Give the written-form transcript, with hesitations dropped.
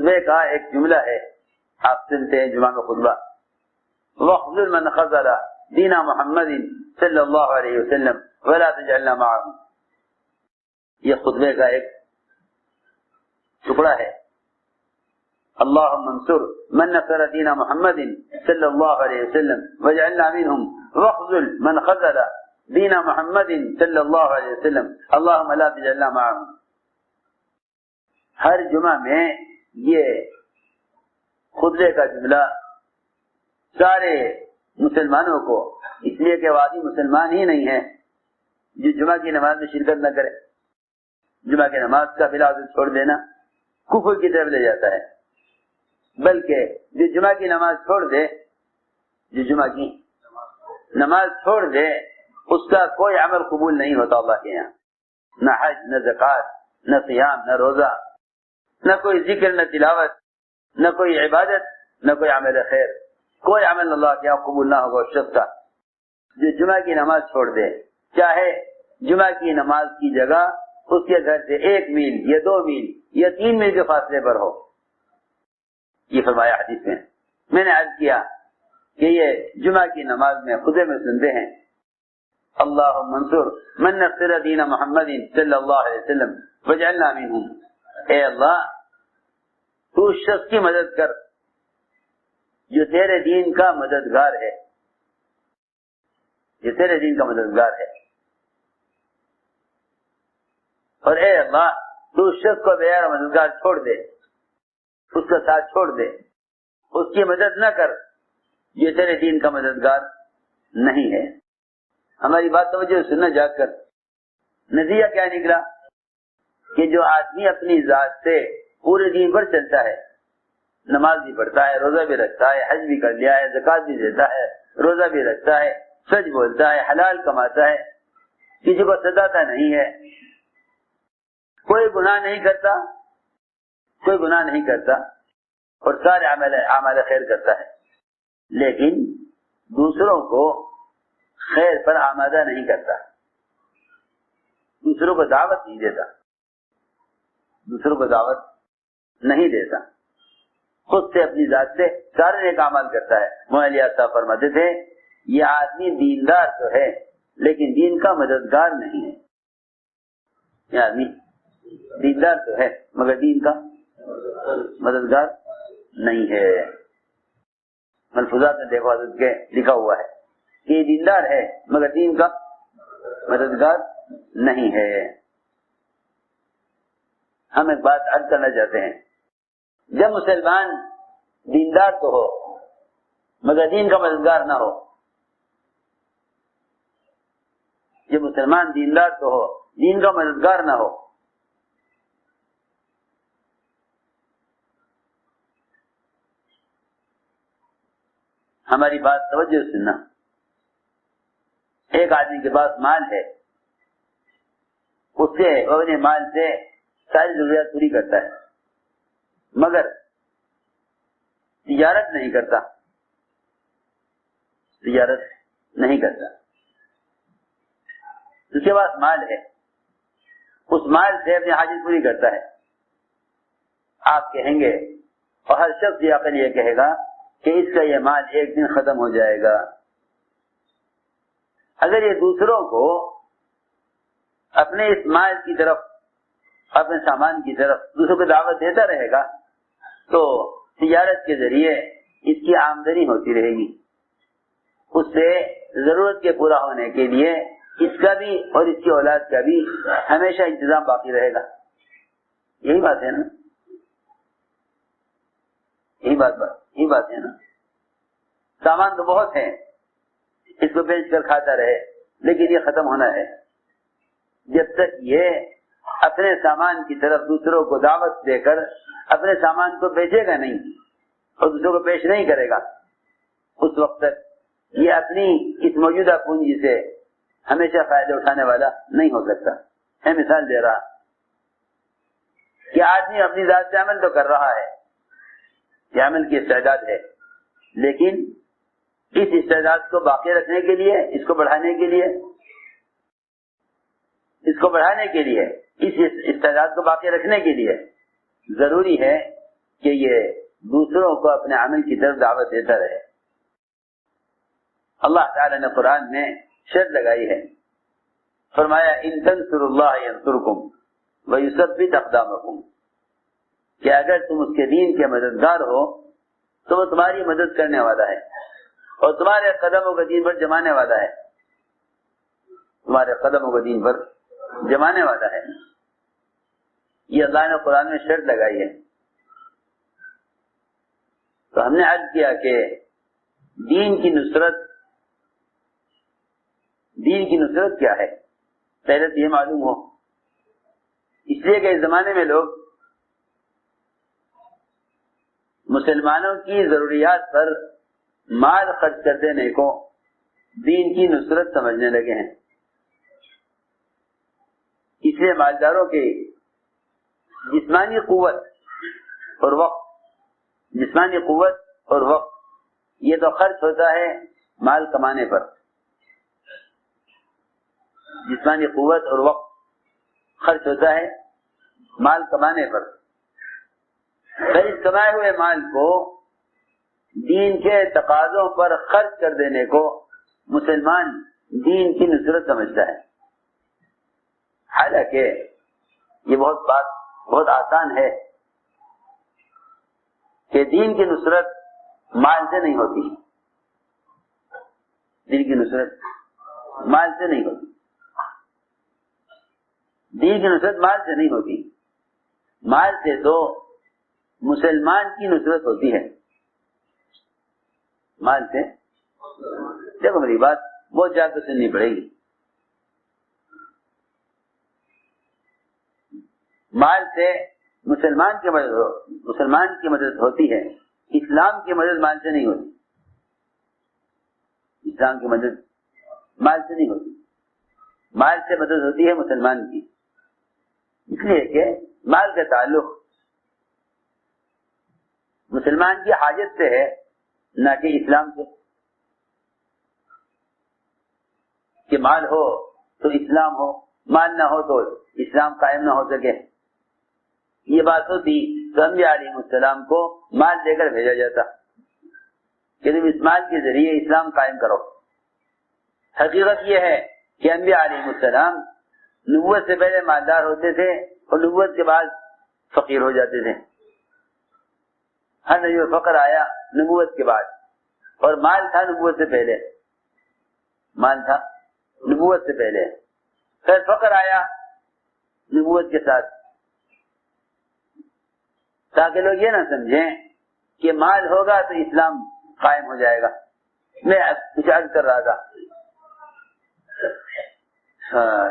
خطبے کا ایک جملہ ہے، آپ سنتے ہیں جمعہ میں خطبہ، وَاخْذُلْ مَنْ خَذَلَ دِينَ مُحَمَّدٍ صلی اللہ علیہ وسلم وَلَا تَجْعَلْنَا مَعَهُمْ، یہ خطبے کا ایک ٹکڑا ہے۔ اللہم انصر من نصر دین محمد صلی اللہ علیہ وسلم واجعلنا منہم واخذل من خذل دین محمد صلی اللہ علیہ وسلم اللہم لا تجعلنا معهم۔ ہر جمعہ میں یہ خطبے کا جملہ سارے مسلمانوں کو، اس لیے کہ وادی مسلمان ہی نہیں ہے جو جمعہ کی نماز میں شرکت نہ کرے، جمعہ کی نماز کا بلا عذر چھوڑ دینا کفر کی طرف لے جاتا ہے، بلکہ جو جمعہ کی نماز چھوڑ دے، جو جمعہ کی نماز چھوڑ دے اس کا کوئی عمل قبول نہیں ہوتا اللہ کے یہاں، نہ حج، نہ زکوٰۃ، نہ صیام، نہ روزہ، نہ کوئی ذکر، نہ تلاوت، نہ کوئی عبادت، نہ کوئی عمل خیر، کوئی عمل اللہ کے یہاں قبول نہ ہوگا اس شخص کا جو جمعہ کی نماز چھوڑ دے، چاہے جمعہ کی نماز کی جگہ اس کے گھر سے 1 میل یا 2 میل یا 3 میل کے فاصلے پر ہو۔ یہ فرمایا حدیث میں نے عرض کیا کہ یہ جمعہ کی نماز میں خطبے میں سنتے ہیں اللہم انصر من نصر دین محمد صلی اللہ علیہ وسلم واجعلنا منہم، اے اللہ تو اس شخص کی مدد کر جو تیرے دین کا مددگار ہے، جو تیرے دین کا مددگار ہے، اور اے اللہ تو اس شخص کو بغیر مددگار چھوڑ دے، اس کا ساتھ چھوڑ دے، اس کی مدد نہ کر یہ تیرے دین کا مددگار نہیں ہے۔ ہماری بات توجہ سننا جا کر نتیجہ کیا نکلا کہ جو آدمی اپنی ذات سے پورے دین پر چلتا ہے، نماز بھی پڑھتا ہے، روزہ بھی رکھتا ہے، حج بھی کر لیا ہے، زکوٰۃ بھی دیتا ہے، روزہ بھی رکھتا ہے، سچ بولتا ہے، حلال کماتا ہے، کسی کو ستاتا نہیں ہے، کوئی گناہ نہیں کرتا، کوئی گناہ نہیں کرتا اور سارے اعمال خیر کرتا ہے، لیکن دوسروں کو خیر پر آمادہ نہیں کرتا، دوسروں کو دعوت نہیں دیتا، دوسروں کو دعوت نہیں دیتا، خود سے اپنی ذات سے سارے نیک اعمال کرتا ہے۔ مولانا علی صاحب فرماتے تھے یہ آدمی دیندار تو ہے لیکن دین کا مددگار نہیں ہے، یہ آدمی دیندار تو ہے مگر دین کا مددگار نہیں ہے۔ ملفوظات میں دیکھو حضرت کے لکھا ہوا ہے کہ یہ دیندار ہے مگر دین کا مددگار نہیں ہے۔ ہم ایک بات عرض کرنا چاہتے ہیں، جب مسلمان دیندار تو ہو مگر دین کا مددگار نہ ہو، جب مسلمان دیندار تو ہو دین کا مددگار نہ ہو، ہماری بات توجہ سننا، ایک آدمی کے پاس مال ہے، اس سے اپنے مال سے ساری ضروریات پوری کرتا ہے مگر تجارت نہیں کرتا، تجارت نہیں کرتا، اس کے پاس مال ہے، اس مال سے اپنی حاجت پوری کرتا ہے۔ آپ کہیں گے اور ہر شخص یہ عقل یہ کہے گا کہ اس کا یہ مال ایک دن ختم ہو جائے گا۔ اگر یہ دوسروں کو اپنے اس مال کی طرف، اپنے سامان کی طرف دوسروں کو دعوت دیتا رہے گا تو تجارت کے ذریعے اس کی آمدنی ہوتی رہے گی، اس سے ضرورت کے پورا ہونے کے لیے اس کا بھی اور اس کی اولاد کا بھی ہمیشہ انتظام باقی رہے گا۔ یہی بات ہے نا، یہی بات ہے نا۔ سامان تو بہت ہے، اس کو بیچ کر کھاتا رہے لیکن یہ ختم ہونا ہے۔ جب تک یہ اپنے سامان کی طرف دوسروں کو دعوت دے کر اپنے سامان کو بیچے گا نہیں اور دوسروں کو پیش نہیں کرے گا، اس وقت تک یہ اپنی اس موجودہ پونجی سے ہمیشہ فائدہ اٹھانے والا نہیں ہو سکتا۔ میں مثال دے رہا کہ آدمی اپنی ذات سے عمل تو کر رہا ہے، یہ عمل کی استعداد ہے، لیکن اس استعداد کو باقی رکھنے کے لیے، اس کو بڑھانے کے لیے، اس کو بڑھانے کے لیے، اس استعداد کو باقی رکھنے کے لیے ضروری ہے کہ یہ دوسروں کو اپنے عمل کی طرف دعوت دیتا رہے۔ اللہ تعالی نے قرآن میں شرط لگائی ہے، فرمایا ان تنصروا اللہ ینصرکم ویثبت اقدامکم، کہ اگر تم اس کے دین کے مددگار ہو تو وہ تمہاری مدد کرنے والا ہے اور تمہارے قدموں کو دین پر جمانے والا ہے، تمہارے قدموں کو دین پر جمانے والا ہے۔ یہ اللہ نے قرآن میں شرط لگائی ہے۔ تو ہم نے عرض کیا کہ دین کی نصرت کیا ہے، پہلے تو یہ معلوم ہو، اس لیے کہ اس زمانے میں لوگ مسلمانوں کی ضروریات پر مال خرچ کر دینے کو دین کی نصرت سمجھنے لگے ہیں۔ اس لیے مالداروں کی جسمانی قوت اور وقت یہ تو خرچ ہوتا ہے مال کمانے پر، جسمانی قوت اور وقت خرچ ہوتا ہے مال کمانے پر، پھر اس کمائے ہوئے مال کو دین کے تقاضوں پر خرچ کر دینے کو مسلمان دین کی نصرت سمجھتا ہے۔ حالانکہ یہ بہت آسان ہے کہ دین کی نصرت مال سے نہیں ہوتی، دین کی نصرت مال سے نہیں ہوتی، دین کی نصرت مال سے نہیں ہوتی، مال سے تو مسلمان کی نصرت ہوتی ہے، مال سے۔ دیکھو میری بات بہت زیادہ سننی پڑے گی، مال سے مسلمان کی مدد ہوتی ہے، اسلام کی مدد مال سے نہیں ہوتی، اسلام کی مدد مال سے نہیں ہوتی، مال سے مدد ہوتی ہے مسلمان کی، اس لیے کہ مال کا تعلق مسلمان کی حاجت سے ہے نہ کہ اسلام سے، کہ مال ہو تو اسلام ہو، مال نہ ہو تو اسلام قائم نہ ہو سکے۔ یہ بات ہوتی تو انبیاء علیہ السلام کو مال دے کر بھیجا جاتا کہ تم اس مال کے ذریعے اسلام قائم کرو۔ حقیقت یہ ہے کہ انبیاء علیہ السلام نبوت سے پہلے مالدار ہوتے تھے اور نبوت کے بعد فقیر ہو جاتے تھے۔ ہر نبی میں فقر آیا نبوت کے بعد، اور مال تھا نبوت سے پہلے، مال تھا نبوت سے پہلے، پھر فقر آیا نبوت کے ساتھ، تاکہ لوگ یہ نہ سمجھیں کہ مال ہوگا تو اسلام قائم ہو جائے گا۔ میں کچھ عرض کر رہا تھا